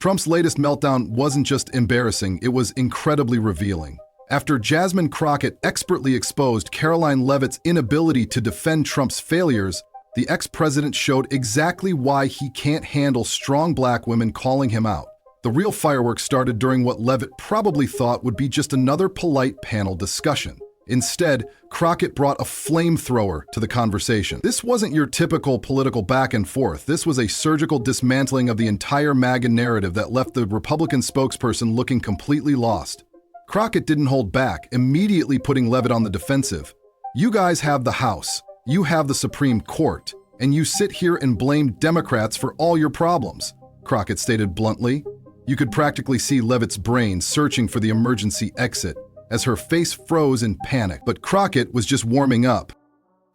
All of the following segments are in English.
Trump's latest meltdown wasn't just embarrassing, it was incredibly revealing. After Jasmine Crockett expertly exposed Karoline Leavitt's inability to defend Trump's failures, the ex-president showed exactly why he can't handle strong black women calling him out. The real fireworks started during what Leavitt probably thought would be just another polite panel discussion. Instead, Crockett brought a flamethrower to the conversation. This wasn't your typical political back and forth. This was a surgical dismantling of the entire MAGA narrative that left the Republican spokesperson looking completely lost. Crockett didn't hold back, immediately putting Leavitt on the defensive. "You guys have the House, you have the Supreme Court, and you sit here and blame Democrats for all your problems," Crockett stated bluntly. You could practically see Leavitt's brain searching for the emergency exit as her face froze in panic. But Crockett was just warming up.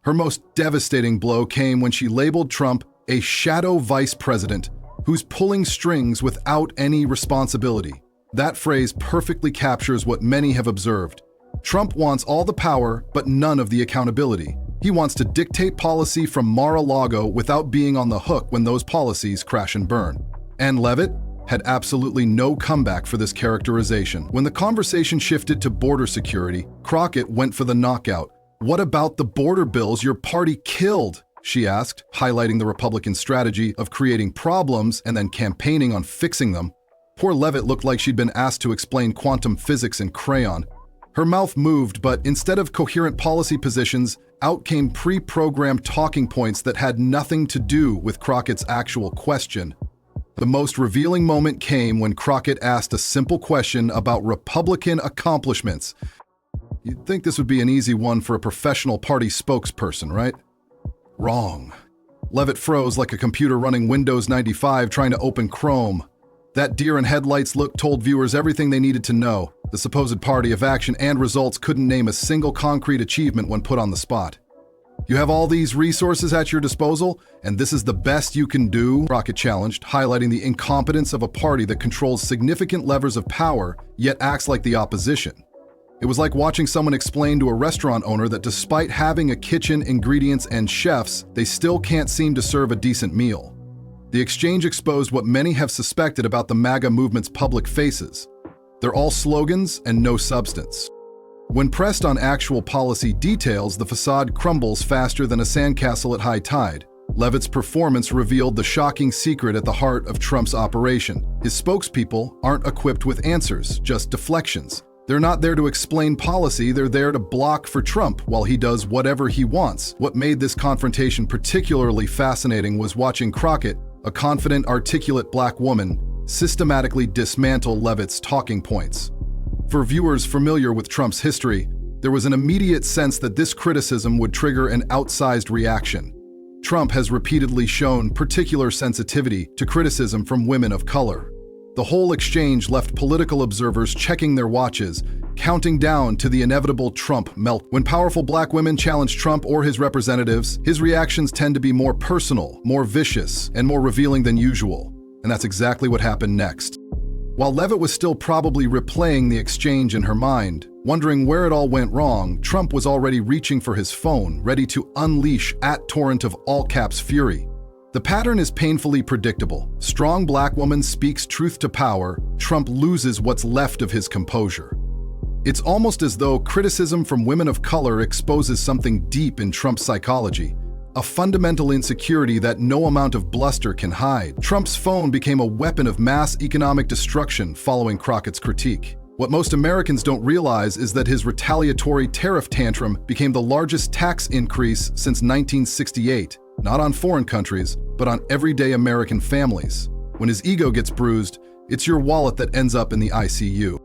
Her most devastating blow came when she labeled Trump a shadow vice president who's pulling strings without any responsibility. That phrase perfectly captures what many have observed. Trump wants all the power, but none of the accountability. He wants to dictate policy from Mar-a-Lago without being on the hook when those policies crash and burn. And Leavitt had absolutely no comeback for this characterization. When the conversation shifted to border security, Crockett went for the knockout. "What about the border bills your party killed?" she asked, highlighting the Republican strategy of creating problems and then campaigning on fixing them. Poor Leavitt looked like she'd been asked to explain quantum physics in crayon. Her mouth moved, but instead of coherent policy positions, out came pre-programmed talking points that had nothing to do with Crockett's actual question. The most revealing moment came when Crockett asked a simple question about Republican accomplishments. You'd think this would be an easy one for a professional party spokesperson, right? Wrong. Leavitt froze like a computer running Windows 95 trying to open Chrome. That deer in headlights look told viewers everything they needed to know. The supposed party of action and results couldn't name a single concrete achievement when put on the spot. "You have all these resources at your disposal, and this is the best you can do?" Crockett challenged, highlighting the incompetence of a party that controls significant levers of power, yet acts like the opposition. It was like watching someone explain to a restaurant owner that despite having a kitchen, ingredients, and chefs, they still can't seem to serve a decent meal. The exchange exposed what many have suspected about the MAGA movement's public faces. They're all slogans and no substance. When pressed on actual policy details, the facade crumbles faster than a sandcastle at high tide. Leavitt's performance revealed the shocking secret at the heart of Trump's operation. His spokespeople aren't equipped with answers, just deflections. They're not there to explain policy, they're there to block for Trump while he does whatever he wants. What made this confrontation particularly fascinating was watching Crockett, a confident, articulate black woman, systematically dismantle Leavitt's talking points. For viewers familiar with Trump's history, there was an immediate sense that this criticism would trigger an outsized reaction. Trump has repeatedly shown particular sensitivity to criticism from women of color. The whole exchange left political observers checking their watches, counting down to the inevitable Trump melt. When powerful black women challenge Trump or his representatives, his reactions tend to be more personal, more vicious, and more revealing than usual. And that's exactly what happened next. While Leavitt was still probably replaying the exchange in her mind, wondering where it all went wrong, Trump was already reaching for his phone, ready to unleash at torrent of all-caps fury. The pattern is painfully predictable. Strong black woman speaks truth to power, Trump loses what's left of his composure. It's almost as though criticism from women of color exposes something deep in Trump's psychology, a fundamental insecurity that no amount of bluster can hide. Trump's phone became a weapon of mass economic destruction following Crockett's critique. What most Americans don't realize is that his retaliatory tariff tantrum became the largest tax increase since 1968, not on foreign countries, but on everyday American families. When his ego gets bruised, it's your wallet that ends up in the ICU.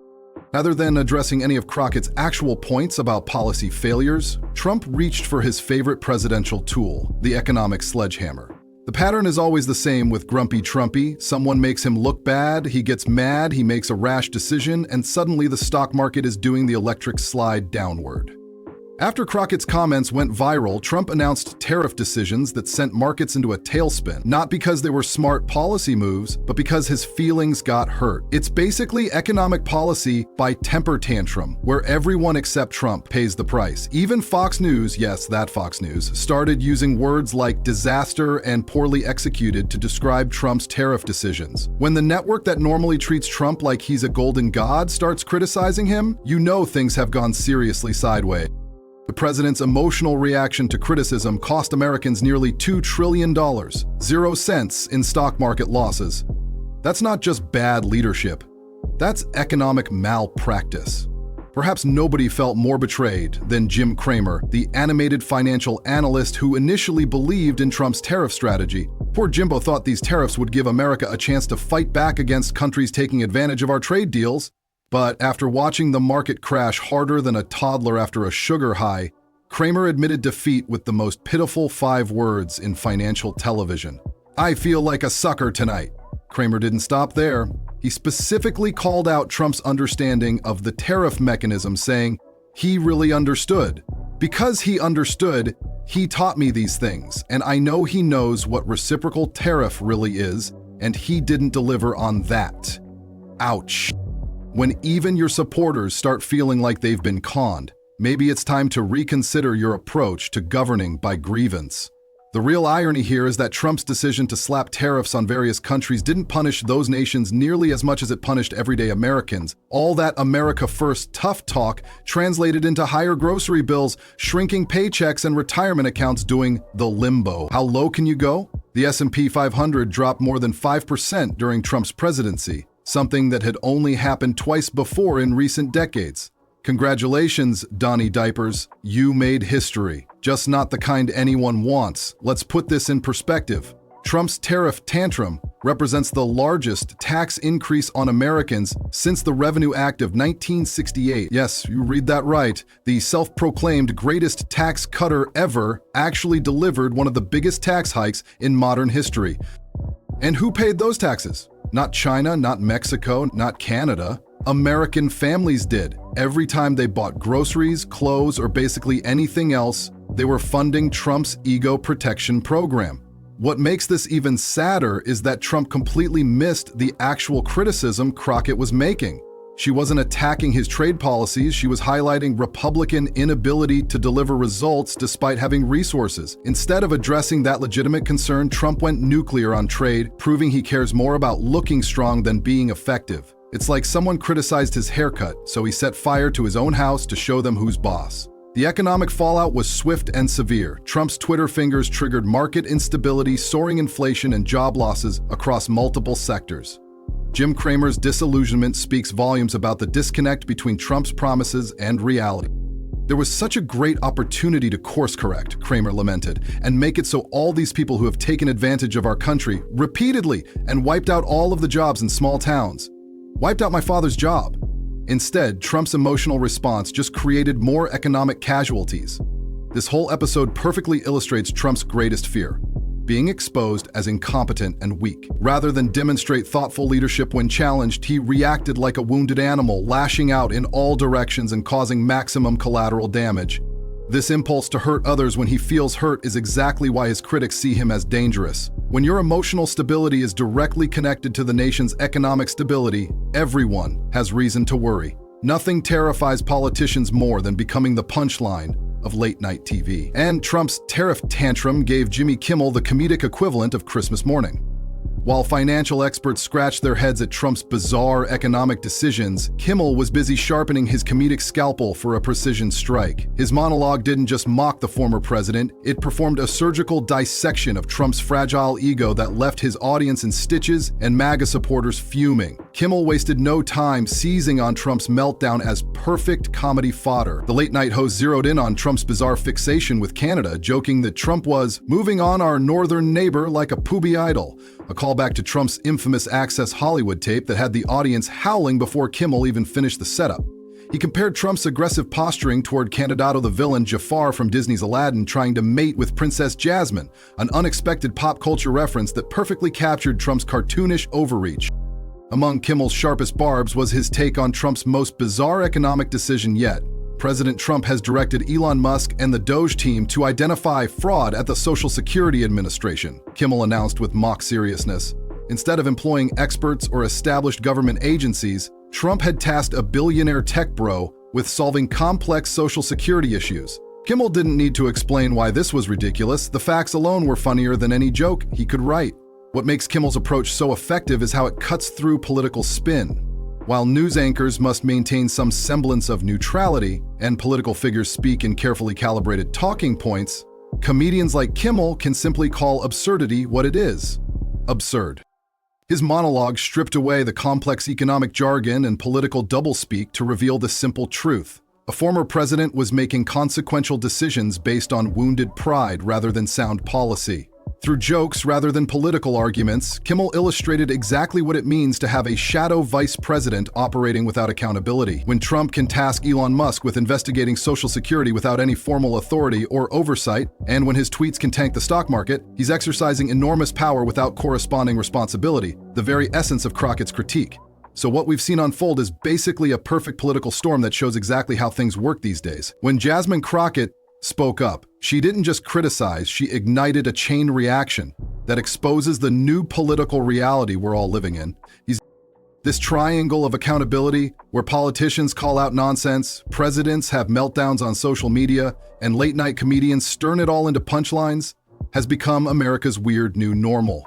Rather than addressing any of Crockett's actual points about policy failures, Trump reached for his favorite presidential tool, the economic sledgehammer. The pattern is always the same with Grumpy Trumpy. Someone makes him look bad, he gets mad, he makes a rash decision, and suddenly the stock market is doing the electric slide downward. After Crockett's comments went viral, Trump announced tariff decisions that sent markets into a tailspin, not because they were smart policy moves, but because his feelings got hurt. It's basically economic policy by temper tantrum, where everyone except Trump pays the price. Even Fox News, yes, that Fox News, started using words like disaster and poorly executed to describe Trump's tariff decisions. When the network that normally treats Trump like he's a golden god starts criticizing him, you know things have gone seriously sideways. The president's emotional reaction to criticism cost Americans nearly $2 trillion, 0 cents in stock market losses. That's not just bad leadership. That's economic malpractice. Perhaps nobody felt more betrayed than Jim Cramer, the animated financial analyst who initially believed in Trump's tariff strategy. Poor Jimbo thought these tariffs would give America a chance to fight back against countries taking advantage of our trade deals. But after watching the market crash harder than a toddler after a sugar high, Cramer admitted defeat with the most pitiful 5 words in financial television. "I feel like a sucker tonight." Cramer didn't stop there. He specifically called out Trump's understanding of the tariff mechanism, saying, "He really understood. Because he understood, he taught me these things, and I know he knows what reciprocal tariff really is, and he didn't deliver on that." Ouch. When even your supporters start feeling like they've been conned, maybe it's time to reconsider your approach to governing by grievance. The real irony here is that Trump's decision to slap tariffs on various countries didn't punish those nations nearly as much as it punished everyday Americans. All that America First tough talk translated into higher grocery bills, shrinking paychecks, and retirement accounts doing the limbo. How low can you go? The S&P 500 dropped more than 5% during Trump's presidency, something that had only happened twice before in recent decades. Congratulations, Donnie Diapers, you made history. Just not the kind anyone wants. Let's put this in perspective. Trump's tariff tantrum represents the largest tax increase on Americans since the Revenue Act of 1968. Yes, you read that right. The self-proclaimed greatest tax cutter ever actually delivered one of the biggest tax hikes in modern history. And who paid those taxes? Not China, not Mexico, not Canada. American families did. Every time they bought groceries, clothes, or basically anything else, they were funding Trump's ego protection program. What makes this even sadder is that Trump completely missed the actual criticism Crockett was making. She wasn't attacking his trade policies, she was highlighting Republican inability to deliver results despite having resources. Instead of addressing that legitimate concern, Trump went nuclear on trade, proving he cares more about looking strong than being effective. It's like someone criticized his haircut, so he set fire to his own house to show them who's boss. The economic fallout was swift and severe. Trump's Twitter fingers triggered market instability, soaring inflation, and job losses across multiple sectors. Jim Cramer's disillusionment speaks volumes about the disconnect between Trump's promises and reality. "There was such a great opportunity to course correct," Cramer lamented, "and make it so all these people who have taken advantage of our country repeatedly and wiped out all of the jobs in small towns. Wiped out my father's job." Instead, Trump's emotional response just created more economic casualties. This whole episode perfectly illustrates Trump's greatest fear: being exposed as incompetent and weak. Rather than demonstrate thoughtful leadership when challenged, he reacted like a wounded animal, lashing out in all directions and causing maximum collateral damage. This impulse to hurt others when he feels hurt is exactly why his critics see him as dangerous. When your emotional stability is directly connected to the nation's economic stability, everyone has reason to worry. Nothing terrifies politicians more than becoming the punchline of late-night TV. And Trump's tariff tantrum gave Jimmy Kimmel the comedic equivalent of Christmas morning. While financial experts scratched their heads at Trump's bizarre economic decisions, Kimmel was busy sharpening his comedic scalpel for a precision strike. His monologue didn't just mock the former president, it performed a surgical dissection of Trump's fragile ego that left his audience in stitches and MAGA supporters fuming. Kimmel wasted no time seizing on Trump's meltdown as perfect comedy fodder. The late-night host zeroed in on Trump's bizarre fixation with Canada, joking that Trump was moving on our northern neighbor like a poobie idol, a callback to Trump's infamous Access Hollywood tape that had the audience howling before Kimmel even finished the setup. He compared Trump's aggressive posturing toward Candidato the villain Jafar from Disney's Aladdin trying to mate with Princess Jasmine, an unexpected pop culture reference that perfectly captured Trump's cartoonish overreach. Among Kimmel's sharpest barbs was his take on Trump's most bizarre economic decision yet: President Trump has directed Elon Musk and the Doge team to identify fraud at the Social Security Administration, Kimmel announced with mock seriousness. Instead of employing experts or established government agencies, Trump had tasked a billionaire tech bro with solving complex Social Security issues. Kimmel didn't need to explain why this was ridiculous. The facts alone were funnier than any joke he could write. What makes Kimmel's approach so effective is how it cuts through political spin. While news anchors must maintain some semblance of neutrality and political figures speak in carefully calibrated talking points, comedians like Kimmel can simply call absurdity what it is: absurd. His monologue stripped away the complex economic jargon and political doublespeak to reveal the simple truth. A former president was making consequential decisions based on wounded pride rather than sound policy. Through jokes rather than political arguments, Kimmel illustrated exactly what it means to have a shadow vice president operating without accountability. When Trump can task Elon Musk with investigating Social Security without any formal authority or oversight, and when his tweets can tank the stock market, he's exercising enormous power without corresponding responsibility, the very essence of Crockett's critique. So what we've seen unfold is basically a perfect political storm that shows exactly how things work these days. When Jasmine Crockett spoke up, she didn't just criticize, she ignited a chain reaction that exposes the new political reality we're all living in. This triangle of accountability, where politicians call out nonsense, presidents have meltdowns on social media, and late-night comedians turn it all into punchlines, has become America's weird new normal.